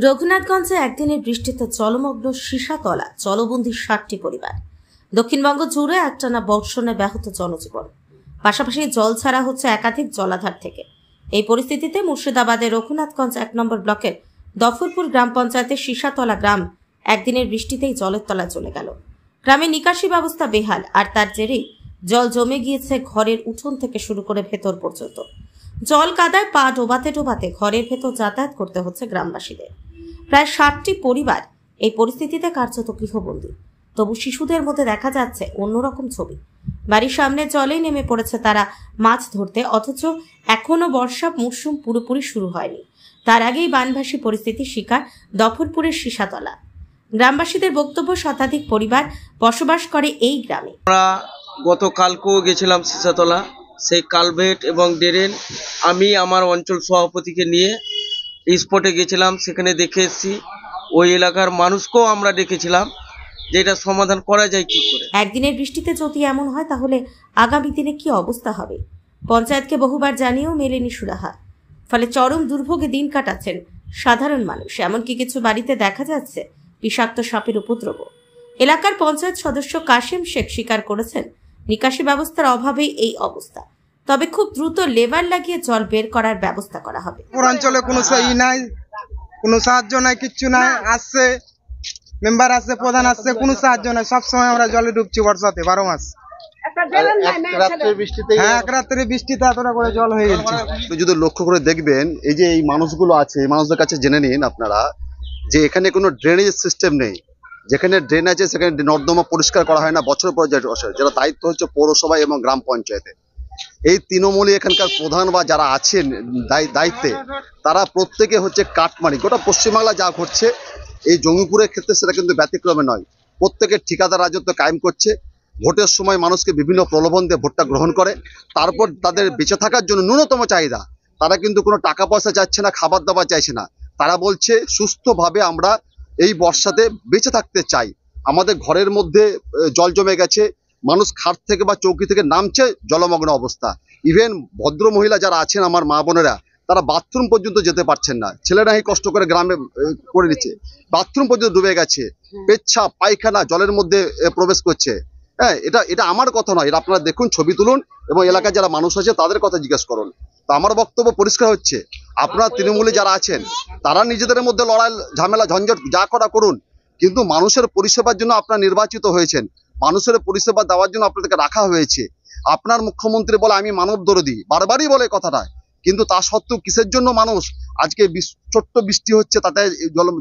রঘুনাথগঞ্জে একদিনের বৃষ্টিতে জলমগ্ন সীসাতলা জলবন্দী ৬০টি পরিবার। দক্ষিণবঙ্গ জুড়ে একটানা বর্ষণে ব্যাহত জনজীবন, পাশাপাশি জল ছাড়া হচ্ছে একাধিক জলাধার থেকে। এই পরিস্থিতিতে মুর্শিদাবাদের রঘুনাথগঞ্জ ১ নম্বর ব্লকের দফরপুর গ্রাম পঞ্চায়েতের সীসাতলা গ্রাম একদিনের বৃষ্টিতেই জলের তলায় চলে গেল। গ্রামে নিকাশি ব্যবস্থা বেহাল, আর তার জেরেই জল জমে গিয়েছে ঘরের উঠোন থেকে শুরু করে ভেতর পর্যন্ত। জল কাদায় পা ডোবাতে ডোবাতে ঘরের ভেতর যাতায়াত করতে হচ্ছে গ্রামবাসীদের। প্রায় ৬০টি পরিবার এই পরিস্থিতিতে কার্যত গৃহবন্দী। তবু শিশুদের মধ্যে দেখা যাচ্ছে অন্যরকম ছবি। বাড়ির সামনে জলেই নেমে পড়েছে তারা মাছ ধরতে, অথচ এখনো বর্ষা মৌসুম পুরোপুরি শুরু হয়নি। তার আগেই বানভাসী পরিস্থিতির শিকার দফরপুরের সীসাতলা। গ্রামবাসীদের বক্তব্য, শতাধিক পরিবার বসবাস করে এই গ্রামে। আমরা গতকালকেও গেছিলাম সীসাতলা, সেই কালভেট এবং ড্রেন আমি আমার অঞ্চল সভাপতিকে নিয়ে স্পটে গেছিলাম, সেখানে দেখে এসেছি। ওই এলাকার মানুষকেও আমরা ডেকেছিলাম যে এটা সমাধান করা যায় কি করে। একদিনের বৃষ্টিতে যদি এমন হয় তাহলে আগামী দিনে কি অবস্থা হবে? পঞ্চায়েতকে বহুবার জানিয়েও মেলেনি সুরাহা। ফলে চরম দুর্ভোগে দিন কাটাচ্ছেন সাধারণ মানুষ। এমনকি কিছু বাড়িতে দেখা যাচ্ছে বিষাক্ত সাপের উপদ্রব। এলাকার পঞ্চায়েত সদস্য কাশেম শেখ স্বীকার করেছেন নিকাশি ব্যবস্থার অভাবেই এই অবস্থা। তবে খুব দ্রুত লেবার লাগিয়ে জল বের করার ব্যবস্থা করা হবে। অঞ্চলে কোনো কোনো সাহায্য নাই, কিচ্ছু নাই। আসছে মেম্বার আসছে, প্রধান আসছে, কোনো সাহায্য নাই। সবসময় আমরা জলে ডুবছি বর্ষাতে, 12 মাস। এক রাত্রে বৃষ্টিতে এতটা করে জল হয়ে গেছে। যদি লক্ষ্য করে দেখবেন, এই যে এই মানুষগুলো আছে, এই মানুষদের কাছে জেনে নিন আপনারা যে এখানে কোনো ড্রেনেজ সিস্টেম নেই। যেখানে ড্রেন আছে সেখানে নর্দমা পরিষ্কার করা হয় না বছর পর, যেটা দায়িত্ব হচ্ছে পৌরসভা এবং গ্রাম পঞ্চায়েতে। এই তৃণমূলী এখানকার প্রধান বা যারা আছেন দায়িত্বে, তারা প্রত্যেকে হচ্ছে কাটমানি। গোটা পশ্চিমবাংলা যা ঘটছে এই জঙ্গিপুরের ক্ষেত্রে সেটা কিন্তু ব্যতিক্রমে নয়। প্রত্যেকে ঠিকাদার রাজত্ব কায়েম করছে। ভোটের সময় মানুষকে বিভিন্ন প্রলোভন দিয়ে ভোটটা গ্রহণ করে, তারপর তাদের বেঁচে থাকার জন্য ন্যূনতম চাহিদা, তারা কিন্তু কোনো টাকা পয়সা চাইছে না, খাবার দাবার চাইছে না। তারা বলছে সুস্থভাবে আমরা এই বর্ষাতে বেঁচে থাকতে চাই। আমাদের ঘরের মধ্যে জল জমে গেছে, মানুষ খাট থেকে বা চৌকি থেকে নামছে, জলমগ্ন অবস্থা। ইভেন ভদ্র মহিলা যারা আছেন, আমার মা বোনেরা, তারা বাথরুম পর্যন্ত যেতে পারছেন না। ছেলেরা এই কষ্ট করে গ্রামে করে নিচ্ছে, বাথরুম পর্যন্ত ডুবে গেছে। পেচ্ছাপ পায়খানা জলের মধ্যে প্রবেশ করছে। হ্যাঁ, এটা আমার কথা নয়, এটা আপনারা দেখুন, ছবি তুলুন এবং এলাকায় যারা মানুষ আছে তাদের কথা জিজ্ঞেস করুন। তো আমার বক্তব্য পরিষ্কার হচ্ছে, আপনারা তৃণমূলে যারা আছেন তারা নিজেদের মধ্যে লড়াই ঝামেলা ঝঞ্ঝট যা করা করুন, কিন্তু মানুষের পরিষেবার জন্য আপনারা নির্বাচিত হয়েছেন, মানুষের পরিষেবা দেওয়ার জন্য আপনাদেরকে রাখা হয়েছে। আপনার মুখ্যমন্ত্রী বলে আমি মানব দরদি, বারবারই বলে কথাটা, কিন্তু তা সত্ত্বেও কিসের জন্য মানুষ আজকে ছোট্ট বৃষ্টি হচ্ছে তাতে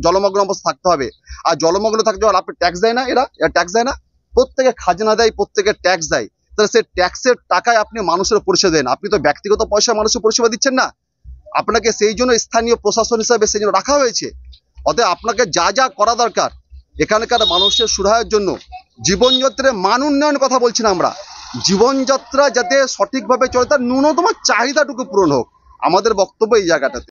জলমগ্ন অবস্থা থাকতে হবে? আর জলমগ্ন থাকতে হলে আপনি ট্যাক্স দেয় না, এরা ট্যাক্স দেয় না? প্রত্যেকে খাজনা দেয়, প্রত্যেকে ট্যাক্স দেয়। তাহলে সেই ট্যাক্সের টাকায় আপনি মানুষের পরিষেবা দেন, আপনি তো ব্যক্তিগত পয়সা মানুষের পরিষেবা দিচ্ছেন না। আপনাকে সেই জন্য স্থানীয় প্রশাসন হিসাবে সেই জন্য রাখা হয়েছে। অতএব আপনাকে যা যা করা দরকার এখানকার মানুষের সুরাহার জন্য, জীবনযাত্রার মান উন্নয়ন কথা বলছি না আমরা, জীবনযাত্রা যাতে সঠিকভাবে চলে তার ন্যূনতম চাহিদাটুকু পূরণ হোক, আমাদের বক্তব্য এই জায়গাটাতে।